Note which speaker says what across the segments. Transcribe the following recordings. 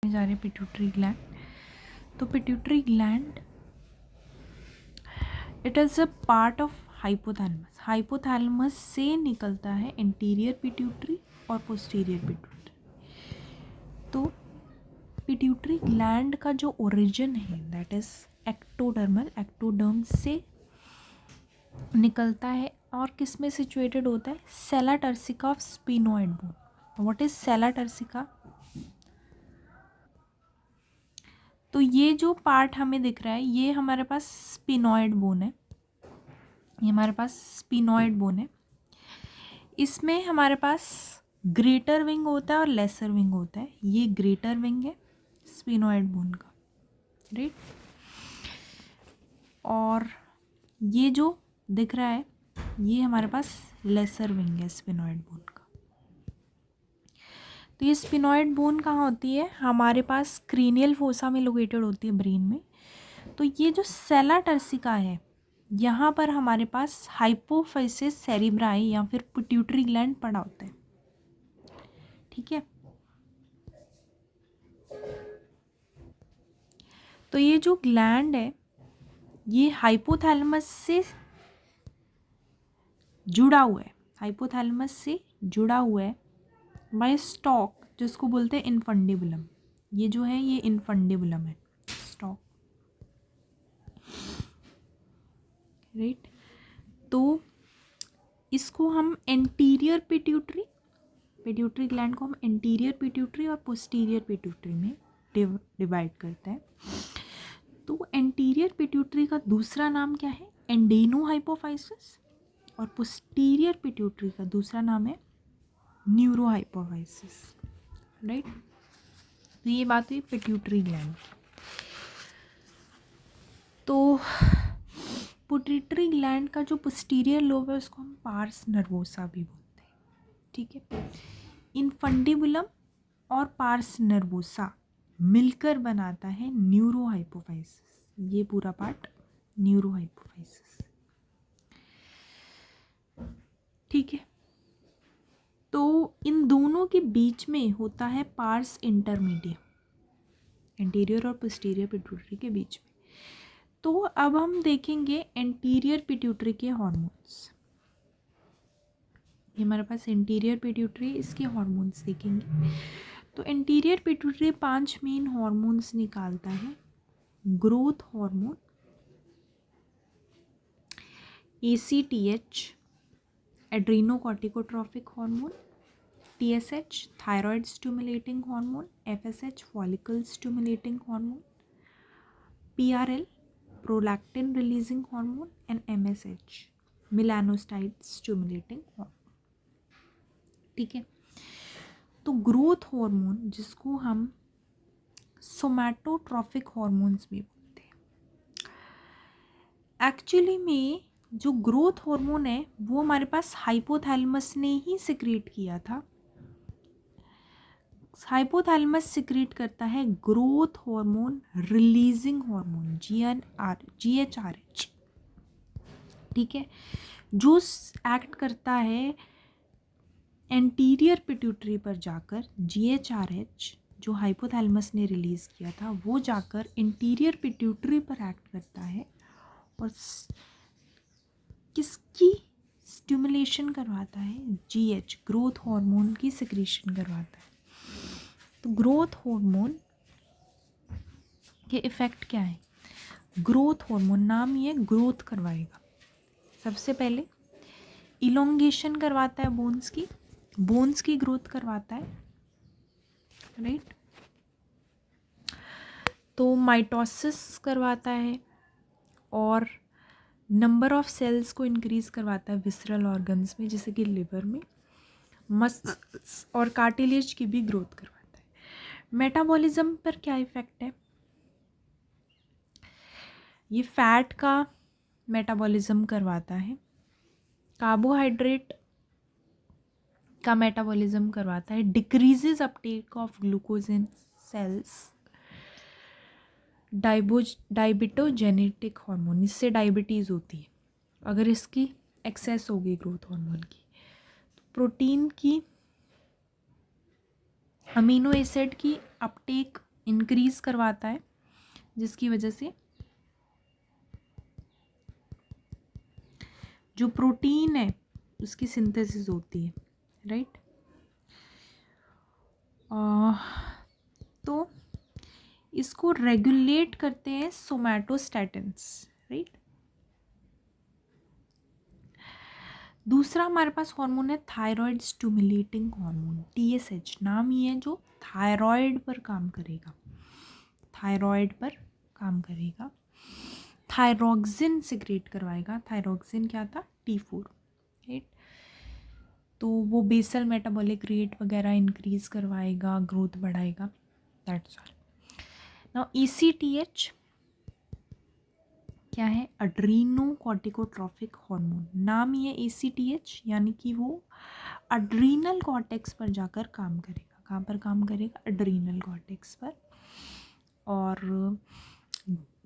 Speaker 1: जा रहे pituitary gland. तो pituitary gland it is a part of hypothalamus. Hypothalamus से निकलता है इंटीरियर पिट्यूटरी और पोस्टीरियर पिट्यूटरी। तो पिट्यूटरी ग्लैंड का जो ओरिजिन है दैट इज एक्टोडर्मल, एक्टोडर्म से निकलता है और किस में सिचुएटेड होता है? Sella turcica of sphenoid bone. What is sella turcica? तो ये जो पार्ट हमें दिख रहा है ये हमारे पास स्पिनोइड बोन है, ये हमारे पास स्पिनोइड बोन है। इसमें हमारे पास ग्रेटर विंग होता है और लेसर विंग होता है। ये ग्रेटर विंग है स्पिनोइड बोन का, राइट। और ये जो दिख रहा है ये हमारे पास लेसर विंग है स्पिनोइड बोन का। तो ये स्पिनोइड बोन कहाँ होती है? हमारे पास क्रीनियल फोसा में लोकेटेड होती है, ब्रेन में। तो ये जो सेला टर्सिका है यहाँ पर हमारे पास हाइपोफिसिस सेरिब्राई या फिर पिट्यूटरी ग्लैंड पड़ा होता है, ठीक है। तो ये जो ग्लैंड है ये हाइपोथैलेमस से जुड़ा हुआ है, हाइपोथैलेमस से जुड़ा हुआ है बाय स्टॉक, जिसको बोलते हैं इनफंडिबुलम। ये जो है ये इनफंडिबुलम है, स्टॉक, राइट। तो इसको हम एंटीरियर पिट्यूटरी, पिट्यूटरी ग्लैंड को हम एंटीरियर पिट्यूटरी और पोस्टीरियर पिट्यूटरी में डिवाइड करते हैं। तो एंटीरियर पिट्यूटरी का दूसरा नाम क्या है? एंडेनो हाइपोफाइसिस। और पोस्टीरियर पिट्यूटरी का दूसरा नाम है न्यूरो हाइपोफाइसिस, राइट। तो ये बात हुई पिट्यूटरी ग्लैंड की। तो पिट्यूटरी ग्लैंड का जो पोस्टीरियर लोब है उसको हम पार्स नर्वोसा भी बोलते हैं, ठीक है। इनफंडिबुलम और पार्स नर्वोसा मिलकर बनाता है न्यूरो हाइपोफाइसिस। ये पूरा पार्ट न्यूरो हाइपोफाइसिस, ठीक है। तो इन दोनों के बीच में होता है पार्स इंटरमीडियम, एंटीरियर और पोस्टीरियर पिट्यूटरी के बीच में। तो अब हम देखेंगे एंटीरियर पिट्यूटरी के हार्मोन्स। ये हमारे पास इंटीरियर पिट्यूटरी, इसके हार्मोन्स देखेंगे। तो एंटीरियर पिट्यूटरी 5 मेन हार्मोन्स निकालता है। Growth hormone, ACTH adrenocorticotrophic hormone, TSH thyroid stimulating hormone, FSH follicle stimulating hormone, PRL prolactin releasing hormone and MSH melanocyte stimulating hormone, ठीक है। तो ग्रोथ हार्मोन जिसको हम सोमैटोट्रॉफिक हार्मोन्स भी बोलते हैं, एक्चुअली में जो ग्रोथ हार्मोन है वो हमारे पास हाइपोथैलेमस ने ही सिक्रेट किया था। हाइपोथैलेमस सिक्रेट करता है growth hormone releasing hormone GHRH, ठीक है, जो एक्ट करता है एंटीरियर पिट्यूटरी पर जाकर। GHRH जो हाइपोथैलेमस ने रिलीज किया था वो जाकर इंटीरियर पिट्यूटरी पर एक्ट करता है और किसकी स्टिमुलेशन करवाता है? GH ग्रोथ हार्मोन की सिक्रीशन करवाता है। तो ग्रोथ हार्मोन के इफेक्ट क्या है? ग्रोथ हार्मोन नाम ये ग्रोथ करवाएगा। सबसे पहले इलोंगेशन करवाता है बोन्स की ग्रोथ करवाता है, राइट। तो माइटोसिस करवाता है और नंबर ऑफ सेल्स को इंक्रीज करवाता है विसरल ऑर्गन्स में, जैसे कि लिवर में। मस्ल्स और कार्टिलेज की भी ग्रोथ करवाता है। मेटाबॉलिज्म पर क्या इफेक्ट है? ये फैट का मेटाबॉलिज्म करवाता है, कार्बोहाइड्रेट का मेटाबॉलिज्म करवाता है, decreases uptake of glucose in cells, diabetogenetic hormone, इससे डायबिटीज़ होती है अगर इसकी एक्सेस होगी ग्रोथ हार्मोन की। तो प्रोटीन की, अमीनो एसिड की अपटेक इंक्रीज करवाता है, जिसकी वजह से जो प्रोटीन है उसकी सिंथेसिस होती है, राइट। तो इसको रेगुलेट करते हैं सोमैटोस्टैटिन्स, राइट। दूसरा हमारे पास हार्मोन है थायराइड स्टिमुलेटिंग हार्मोन, TSH। नाम ही है जो थायराइड पर काम करेगा, थायराइड पर काम करेगा। थायरोक्सिन सिक्रेट करवाएगा। थायरोक्सिन क्या था? T4, right. तो वो बेसल मेटाबॉलिक रेट वगैरह इंक्रीज करवाएगा, ग्रोथ बढ़ाएगा, दैट्स ऑल। नाउ ECTH क्या है? अड्रीनो कॉर्टिकोट्रॉफिक हार्मोन। नाम ही है ACTH, यानी कि वो अड्रीनल कॉर्टेक्स पर जाकर काम करेगा। कहाँ पर काम करेगा? अड्रीनल कॉर्टेक्स पर। और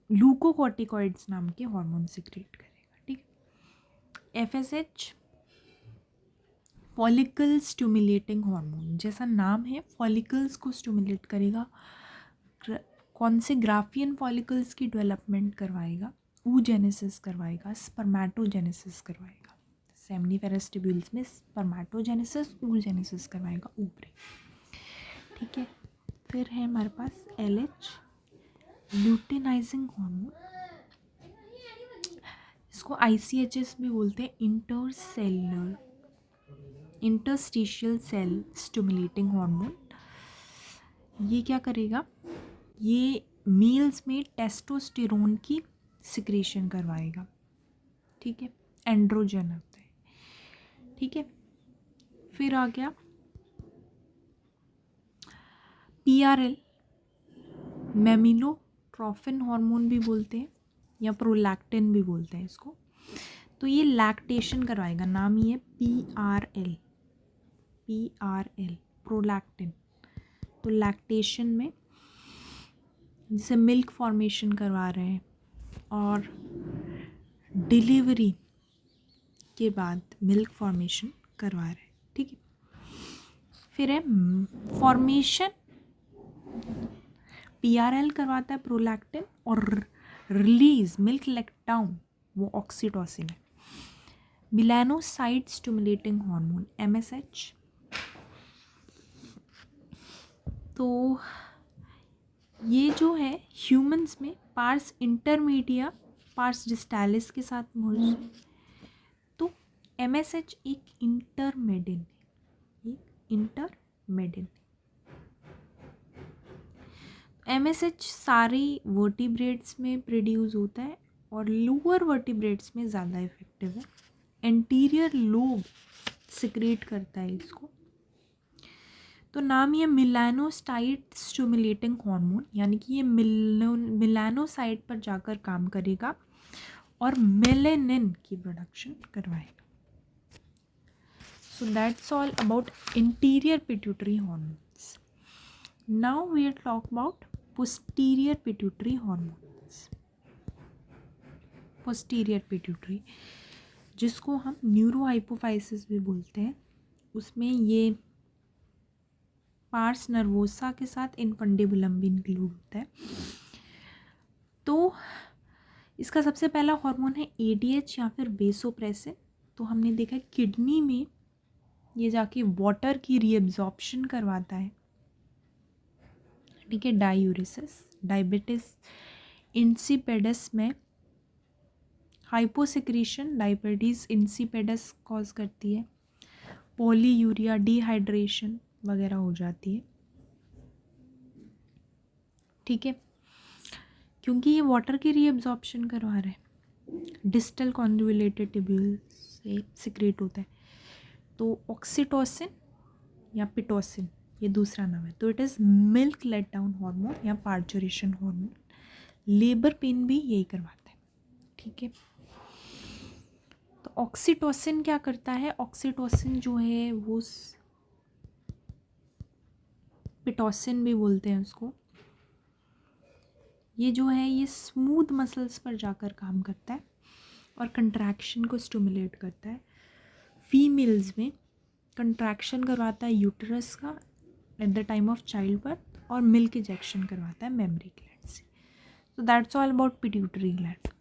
Speaker 1: ग्लूकोकॉर्टिकॉइड्स नाम के हार्मोन सिक्रेट करेगा, ठीक। FSH फॉलिकल स्टिमुलेटिंग हार्मोन, जैसा नाम है फॉलिकल्स को स्टिमुलेट करेगा। कौन से? ग्राफियन फॉलिकल्स की डेवलपमेंट करवाएगा, oogenesis करवाएगा, स्पर्मेटोजेनेसिस करवाएगा। सेमिनिफेरस ट्यूब्यूल्स में स्पर्मेटोजेनेसिस, oogenesis करवाएगा, ऊपरी, ठीक है। फिर है हमारे पास LH ल्यूटिनाइजिंग हार्मोन, इसको ICHS भी बोलते हैं, इंटरस्टिशियल सेल स्टिमुलेटिंग हार्मोन। ये क्या करेगा? ये मेल्स में टेस्टोस्टेरोन की सिक्रेशन करवाएगा, ठीक है। एंड्रोजन होता है, ठीक है। फिर आ गया PRL, मेमिनोट्रोफिन हार्मोन भी बोलते हैं या प्रोलैक्टिन भी बोलते हैं इसको। तो ये लैक्टेशन करवाएगा। नाम ही है PRL, प्रोलैक्टिन। तो लैक्टेशन में जैसे मिल्क फॉर्मेशन करवा रहे हैं और डिलीवरी के बाद मिल्क फॉर्मेशन करवा रहे हैं, ठीक है। फिर है फॉर्मेशन, PRL करवाता है प्रोलैक्टिन, और रिलीज मिल्क लेट डाउन वो ऑक्सीटोसिन है। Melanocyte stimulating hormone MSH। तो ये जो है ह्यूमंस में पार्स इंटरमीडिया पार्स डिस्टालिस के साथ मर्ज है। तो MSH एक इंटरमेडिन है, एक इंटरमेडिन। MSH सारे वर्टिब्रेट्स में प्रोड्यूस होता है और लोअर वर्टिब्रेट्स में ज़्यादा इफेक्टिव है। एंटीरियर लोब सिक्रेट करता है इसको। तो नाम ये मेलानोसाइट स्टिमुलेटिंग हार्मोन, यानी कि ये मेलानोसाइट पर जाकर काम करेगा और मेलेनिन की प्रोडक्शन करवाएगा। So that's all about interior pituitary hormones. Now we are talk about posterior pituitary hormones. Posterior pituitary, जिसको हम न्यूरोहाइपोफाइसिस भी बोलते हैं, उसमें ये पार्स नर्वोसा के साथ इनफंडिबुलम भी इंक्लूड होता है। तो इसका सबसे पहला हार्मोन है ADH या फिर वेसोप्रेसिन। तो हमने देखा किडनी में ये जाके वाटर की रीअब्जॉर्प्शन करवाता है, ठीक है। डायूरेसिस, डायबिटिस इंसिपिडस में हाइपोसिक्रीशन डायबिटीज इंसिपिडस कॉज करती है। पॉलीयूरिया, डिहाइड्रेशन वगैरह हो जाती है, ठीक है, क्योंकि ये वाटर की रीअब्जॉर्प्शन करवा रहे हैं। डिस्टल कॉन्जुलेटेड ट्यूब्यूल से सिक्रेट होता है। तो ऑक्सीटोसिन या पिटोसिन ये दूसरा नाम है। तो it is milk let down hormone या पार्चुरेशन हार्मोन। लेबर पेन भी यही करवाता है, ठीक है। तो ऑक्सीटोसिन क्या करता है? ऑक्सीटोसिन जो है वो पिटोसिन भी बोलते हैं उसको। ये जो है ये स्मूथ मसल्स पर जाकर काम करता है और कंट्रैक्शन को स्टिमुलेट करता है। फीमेल्स में कंट्रैक्शन करवाता है यूटरस का at the time of child birth और मिल्क इजेक्शन करवाता है मेमरी ग्लैंड से. So that's all about pituitary gland.